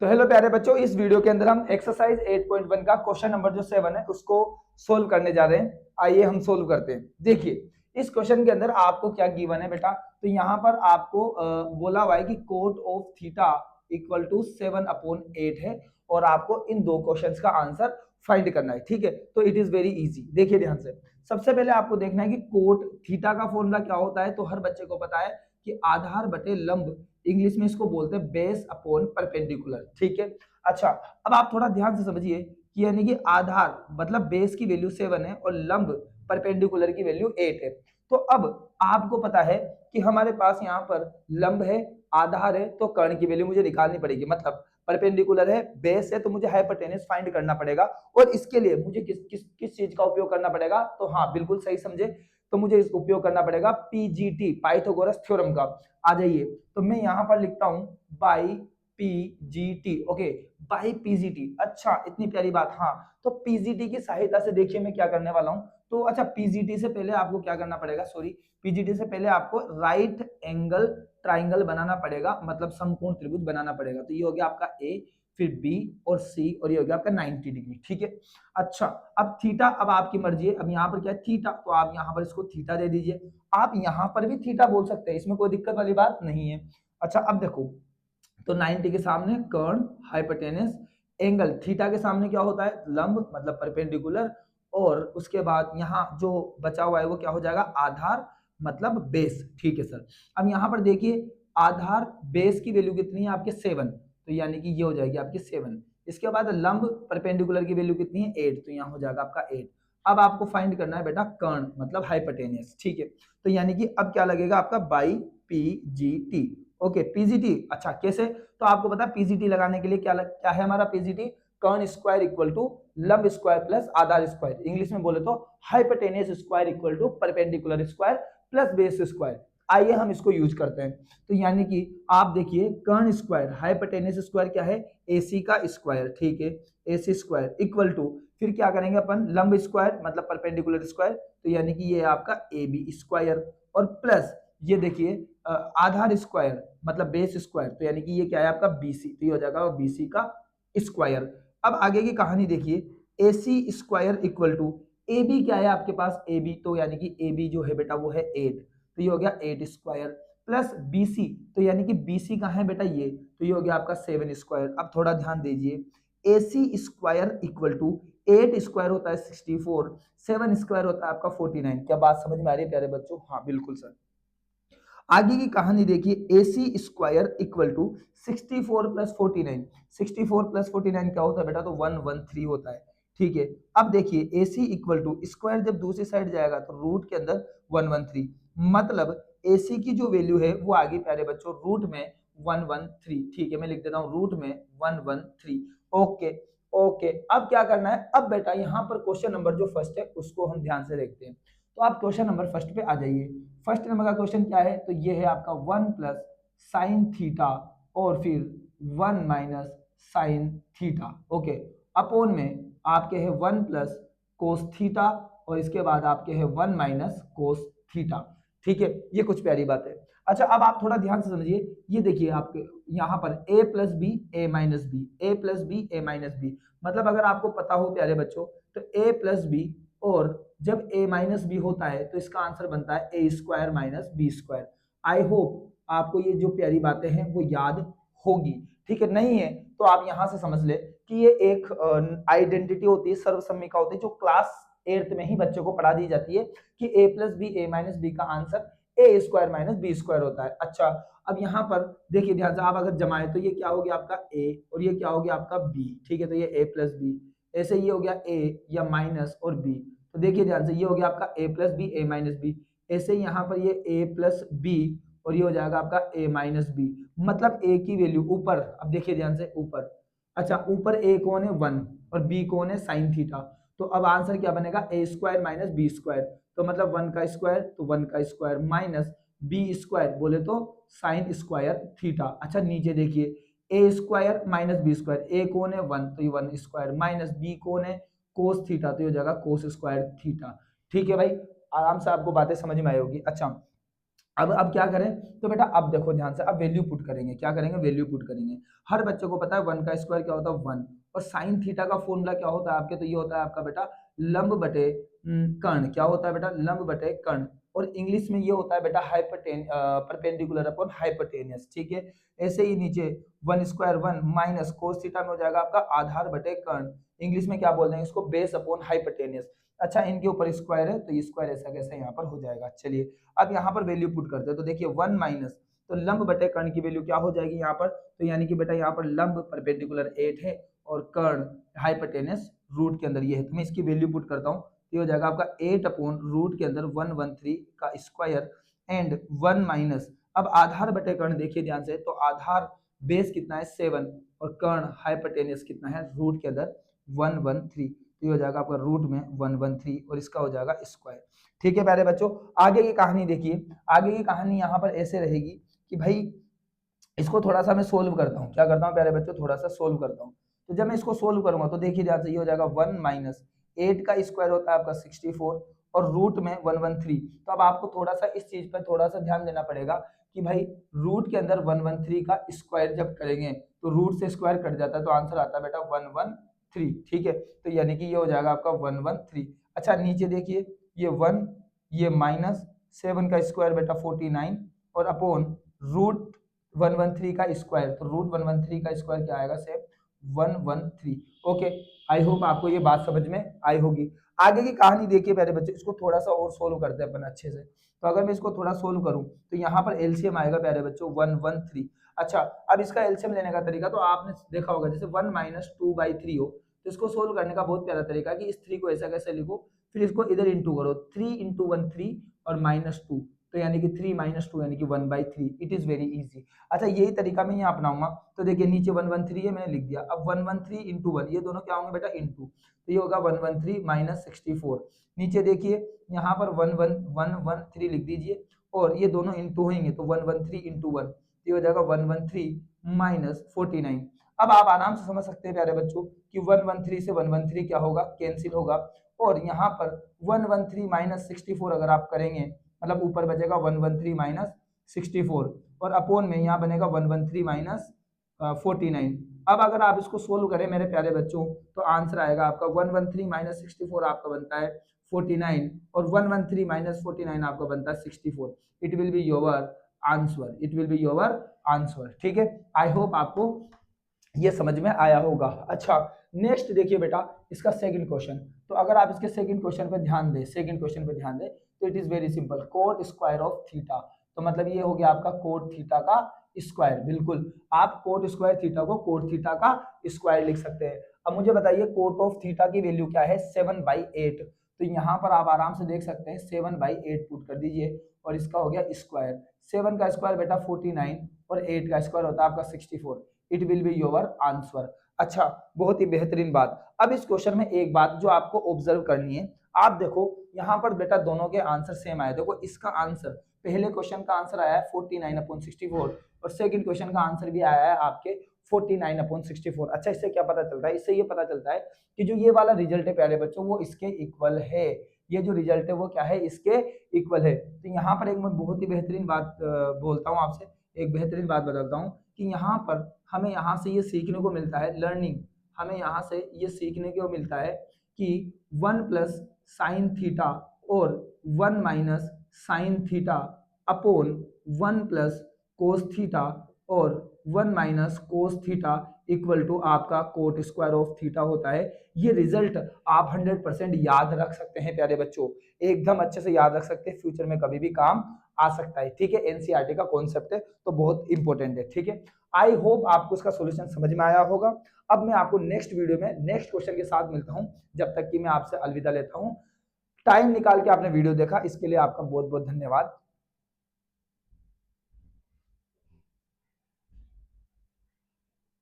तो हेलो प्यारे बच्चों, इस वीडियो के अंदर हम एक्सरसाइज 8.1 का क्वेश्चन नंबर जो 7 है उसको सोल्व करने जा रहे हैं। आइए हम सोल्व करते हैं। देखिए, इस क्वेश्चन के अंदर आपको क्या गिवन है बेटा। तो यहाँ पर आपको बोला हुआ है कि cot of theta equal to 7/8 है और आपको इन दो क्वेश्चंस का आंसर फाइंड करना है। ठीक है, तो इट इज वेरी इजी। देखिए ध्यान से, सबसे पहले आपको देखना है कि कोट थीटा का फॉर्मूला क्या होता है। तो हर बच्चे को पता है कि आधार बटे लंब, इंग्लिश में इसको बोलते हैं बेस अपॉन परपेंडिकुलर। ठीक है, अच्छा अब आप थोड़ा ध्यान से समझिए कि यानी कि आधार मतलब बेस की वैल्यू 7 है और लंब परपेंडिकुलर की वैल्यू 8 है। तो अब आपको पता है कि हमारे पास यहाँ पर लंब है, आधार है, तो कर्ण की वैल्यू मुझे निकालनी पड़ेगी। मतलब परपेंडिकुलर है, बेस है, तो मुझे हाइपोटेनस फाइंड करना पड़ेगा। और इसके लिए मुझे किस किस किस चीज का उपयोग करना पड़ेगा। तो हाँ, बिल्कुल सही समझे, तो मुझे इसका उपयोग करना पड़ेगा पीजीटी, पाइथागोरस थ्योरम का। आ जाइए, तो मैं यहां पर लिखता हूं by PGT. Okay, by PGT. अच्छा, इतनी प्यारी बात। हाँ, तो पीजीटी की सहायता से देखिए मैं क्या करने वाला हूं। तो अच्छा, पीजीटी से पहले आपको क्या करना पड़ेगा, सॉरी, पीजीटी से पहले आपको राइट एंगल ट्राइंगल बनाना पड़ेगा, मतलब समकोण त्रिभुज बनाना पड़ेगा। तो ये हो गया आपका ए, फिर बी और सी, और ये हो गया आपका 90 डिग्री। ठीक है, अच्छा अब थीटा, अब आपकी मर्जी है। अब यहाँ पर क्या है, थीटा, तो आप यहाँ पर इसको थीटा दे दीजिए। आप यहाँ पर भी थीटा बोल सकते हैं, इसमें कोई दिक्कत वाली बात नहीं है। अच्छा अब देखो, तो 90 के सामने कर्ण, हाइपोटेनस, एंगल, थीटा के सामने क्या होता है, लंब मतलब परपेंडिकुलर, और उसके बाद यहाँ जो बचा हुआ है वो क्या हो जाएगा, आधार मतलब बेस। ठीक है सर, अब यहाँ पर देखिए आधार बेस की वैल्यू कितनी है आपके 7, तो यानी कि ये हो जाएगी आपकी 7। इसके बाद लंब परपेंडिकुलर की वैल्यू कितनी है 8, तो यहाँ हो जाएगा आपका 8। अब आपको फाइंड करना है बेटा कर्ण मतलब हाइपोटेनस। ठीक है, तो यानी कि अब क्या लगेगा आपका बाई पीजीटी। ओके, पीजीटी, अच्छा कैसे, तो आपको पता है पीजीटी लगाने के लिए क्या है हमारा पीजीटी, कर्ण स्क्वायर इक्वल टू लंब स्क्वायर प्लस आधार स्क्वायर, इंग्लिश में बोले तो hypotenuse square equal to perpendicular square plus base square. आइए हम इसको यूज करते हैं। तो यानी कि आप देखिए कर्ण स्क्वायर, हाइपोटेनस स्क्वायर क्या है, एसी का स्क्वायर। ठीक है, एसी स्क्वायर इक्वल टू, फिर क्या करेंगे अपन, लंब स्क्वायर मतलब परपेंडिकुलर स्क्वायर, तो यानी कि ये आपका ए बी स्क्वायर, और प्लस ये देखिए आधार स्क्वायर मतलब बेस स्क्वायर, तो यानी कि ये क्या है आपका बीसी, तो ये हो जाएगा बीसी का स्क्वायर। अब आगे की कहानी देखिए, A C square equal to A B, क्या है आपके पास ए बी, तो यानी कि ए बी जो है बेटा वो है 8, तो ये हो गया 8 स्क्वायर, प्लस बीसी, तो यानी कि बीसी कहाँ है बेटा ये, तो ये हो गया आपका 7 स्क्वायर। अब थोड़ा ध्यान दीजिए, ए C square equal to 8 square होता है 64, 7 स्क्वायर होता है आपका 49। क्या बात समझ में आ रही है प्यारे बच्चों, हाँ बिल्कुल सर। आगे की कहानी देखिए, A C square equal to 64 plus 49, 64 plus 49 क्या होता है बेटा, तो 113 होता है। ठीक है, अब देखिए A C equal to square जब दूसरी साइड जाएगा तो रूट के अंदर 113, मतलब ए सी की जो वैल्यू है वो आगे प्यारे बच्चों रूट में 113। ठीक है, मैं लिख देता हूँ रूट में 113। ओके, ओके, अब क्या करना है, अब बेटा यहाँ पर क्वेश्चन नंबर जो फर्स्ट है उसको हम ध्यान से देखते हैं। तो आप क्वेश्चन नंबर फर्स्ट पे आ जाइए। फर्स्ट नंबर का क्वेश्चन क्या है, तो ये है आपका 1 प्लस साइन थीटा और फिर 1 minus sine theta. Okay, upon में आपके है 1 प्लस कोस थीटा और इसके बाद आपके है 1 माइनस कोस थीटा। ठीक है, ये कुछ प्यारी बात है। अच्छा अब आप थोड़ा ध्यान से समझिए, ये देखिए आपके यहाँ पर a plus b a minus b, a plus b a minus b, मतलब अगर आपको पता हो प्यारे बच्चों तो a प्लस बी, और जब a माइनस बी होता है तो इसका आंसर बनता है a square minus b square. I hope आपको ये जो प्यारी बातें हैं वो याद होगी। ठीक है, नहीं है तो आप यहां से समझ ले कि ये एक आइडेंटिटी होती है, सर्वसम्मिका होती है, जो क्लास 8th में ही बच्चों को पढ़ा दी जाती है कि a plus b a minus b का answer a square minus b square होता है। अच्छा अब यहाँ पर देखिए ध्यान से, आप अगर जमाए तो ये क्या हो गया आपका a और ये क्या हो गया आपका b। ठीक है, तो ये a प्लस बी, ऐसे ये हो गया a या माइनस और b, तो देखिए ध्यान से ये हो गया आपका a plus b a minus b, ऐसे यहाँ पर ये a प्लस बी और ये हो जाएगा आपका a माइनस बी, मतलब a की वैल्यू ऊपर, अब देखिए ध्यान से ऊपर, अच्छा ऊपर a कौन है 1 और b कौन है साइन थीटा, तो अब आंसर क्या बनेगा ए स्क्वायर माइनस बी स्क्वायर, तो मतलब 1 का स्क्वायर तो 1 का स्क्वायर माइनस बी स्क्वायर बोले तो साइन स्क्वायर थीटा। अच्छा नीचे देखिए, ए स्क्वायर माइनस बी स्क्वायर, ए कौन है 1 तो ये 1 स्क्वायर माइनस बी कौन है कोस थीटा, तो ये हो जाएगा कोस स्क्वायर थीटा। ठीक है भाई, आराम से आपको बातें समझ में आई होगी। अच्छा अब क्या करें, तो बेटा अब देखो ध्यान से, अब वैल्यू पुट करेंगे, क्या करेंगे, वैल्यू पुट करेंगे। हर बच्चे को पता है 1 का स्क्वायर क्या होता है 1, और साइन थीटा का फॉर्मूला क्या होता है आपके, तो ये होता है आपका बेटा लंब बटे कर्ण, क्या होता है बेटा, लंब बटे कर्ण, और इंग्लिश में ये होता है बेटा परपेंडिकुलर अपॉन हाइपोटेनियस, ठीक है। ऐसे ही नीचे 1 स्क्वायर 1 माइनस कोस थीटा में हो जाएगा आपका आधार बटे कर्ण, इंग्लिश में क्या बोल देंगे इसको, बेस अपॉन हाइपोटेनियस। अच्छा, इनके ऊपर स्क्वायर है तो ये स्क्वायर ऐसा कैसे यहाँ पर हो जाएगा। चलिए अब यहाँ पर वैल्यू पुट करते हैं, तो देखिए 1 माइनस, तो लंब बटे कर्ण की वैल्यू क्या हो जाएगी यहाँ पर, तो यानी कि बेटा यहाँ पर लंब परपेंडिकुलर 8 है और कर्ण हाइपोटेनस रूट के अंदर ये है, तो मैं इसकी वैल्यू पुट करता हूँ, ये हो जाएगा आपका 8 अपॉन रूट के अंदर 113 का स्क्वायर एंड 1 माइनस, अब आधार बटे कर्ण देखिए ध्यान से, तो आधार बेस कितना है 7 और कर्ण हाइपोटेनस कितना है रूट के अंदर 113, तो ये हो जाएगा आपका रूट में 113 और इसका हो जाएगा स्क्वायर। ठीक है प्यारे बच्चों, आगे की कहानी देखिए, आगे की कहानी यहाँ पर ऐसे रहेगी कि भाई इसको थोड़ा सा मैं सोल्व करता हूँ, क्या करता हूँ प्यारे बच्चों, थोड़ा सा सोल्व करता हूँ। तो जब मैं इसको सोल्व करूंगा तो देखिए ध्यान से, ये हो जाएगा 1 माइनस 8 का स्क्वायर होता है आपका 64 और रूट में 113, तो अब आपको थोड़ा सा इस चीज पर थोड़ा सा ध्यान देना पड़ेगा कि भाई रूट के अंदर 113 का स्क्वायर जब करेंगे तो रूट से स्क्वायर कट जाता है, तो आंसर आता है बेटा 113, ठीक है। तो यानी कि ये हो जाएगा आपका 113। अच्छा नीचे देखिए, ये 1, ये माइनस 7 का स्क्वायर बेटा 49 और अपॉन रूट 113 का स्क्वायर, तो रूट 113 का स्क्वायर क्या आएगा, सेम 113। ओके, आई होप आपको ये बात समझ में आई होगी। आगे की कहानी देखिए प्यारे बच्चे, इसको थोड़ा सा और सोल्व करते हैं अपन अच्छे से। तो अगर मैं इसको थोड़ा सोल्व करूं तो यहाँ पर एलसीएम आएगा प्यारे बच्चों 113। अच्छा, अब इसका एलसीएम लेने का तरीका तो आपने देखा होगा, जैसे 1 माइनस 2/3 हो, तो इसको सोल्व करने का बहुत प्यारा तरीका है कि इस 3 को ऐसा कैसे लिखो, फिर इसको इधर इंटू करो, 3 इंटू 1 3 और माइनस 2, तो यानी कि 3 माइनस 2 यानी कि 1/3, इट इज वेरी इजी। अच्छा, यही तरीका मैं यहाँ अपनाऊंगा, तो देखिए नीचे 113 है मैंने लिख दिया, अब 113 इंटू 1, ये दोनों क्या होंगे बेटा इंटू, तो ये होगा 113 माइनस 64। नीचे देखिए यहाँ पर 113 लिख दीजिए और ये दोनों इंटू होंगे तो 113 इंटू 1, ये हो जाएगा 113 माइनस 49। अब आप आराम से समझ सकते हैं प्यारे बच्चों कि 113 से 113 क्या होगा, कैंसिल होगा, और यहाँ पर 113 माइनस 64 अगर आप करेंगे, मतलब ऊपर बचेगा 113 माइनस 64 और अपोन में यहाँ बनेगा 113 माइनस 49। अब अगर आप इसको सोल्व करें मेरे प्यारे बच्चों तो आंसर आएगा आपका 113 माइनस 64 आपका बनता है 49 और 113 माइनस 49 आपका बनता है 64। It will be your answer, it will be your answer, ठीक है। आई होप आपको ये समझ में आया होगा। अच्छा नेक्स्ट देखिए बेटा, इसका सेकंड क्वेश्चन, तो अगर आप इसके सेकंड क्वेश्चन पे ध्यान दें, सेकंड क्वेश्चन पे ध्यान दें, तो it is very simple, coat square of theta, तो मतलब ये हो गया आपका कोट थीटा का स्क्वायर, बिल्कुल आप कोट स्क्वायर थीटा को कोट थीटा का स्क्वायर लिख सकते हैं। अब मुझे बताइए कोट ऑफ थीटा की वैल्यू क्या है, 7/8, तो यहाँ पर आप आराम से देख सकते हैं 7/8 पुट कर दीजिए और इसका हो गया स्क्वायर, 7 का स्क्वायर बेटा 49 और 8 का स्क्वायर होता है आपका 64, it will be your answer. अच्छा, बहुत ही बेहतरीन बात। अब इस क्वेश्चन में एक बात जो आपको ऑब्जर्व करनी है, आप देखो यहाँ पर बेटा दोनों के आंसर सेम आए, देखो इसका आंसर, पहले क्वेश्चन का आंसर आया है 49/64 और सेकंड क्वेश्चन का आंसर भी आया है आपके 49/64। अच्छा, इससे क्या पता चलता है, इससे ये पता चलता है कि जो ये वाला रिजल्ट है प्यारे बच्चों वो इसके इक्वल है, ये जो रिजल्ट है वो क्या है, इसके इक्वल है। तो यहाँ पर एक मैं बहुत ही बेहतरीन बात बोलता हूँ आपसे, एक बेहतरीन बात बताता हूँ कि यहाँ पर हमें यहाँ से ये सीखने को मिलता है, लर्निंग, हमें यहाँ से ये सीखने को मिलता है कि 1 प्लस साइन थीटा और 1 minus sine theta upon 1 plus cos theta और 1 minus cos theta equal to आपका कोट स्क्वायर ऑफ थीटा होता है। ये रिजल्ट आप 100% याद रख सकते हैं प्यारे बच्चों, एकदम अच्छे से याद रख सकते हैं, फ्यूचर में कभी भी काम आ सकता है, ठीक है। एनसीईआरटी का कॉन्सेप्ट है तो बहुत इंपॉर्टेंट है, ठीक है। आई होप आपको इसका सॉल्यूशन समझ में आया होगा। अब मैं आपको नेक्स्ट वीडियो में नेक्स्ट क्वेश्चन के साथ मिलता हूं, जब तक कि मैं आपसे अलविदा लेता हूं। टाइम निकाल के आपने वीडियो देखा इसके लिए आपका बहुत बहुत धन्यवाद।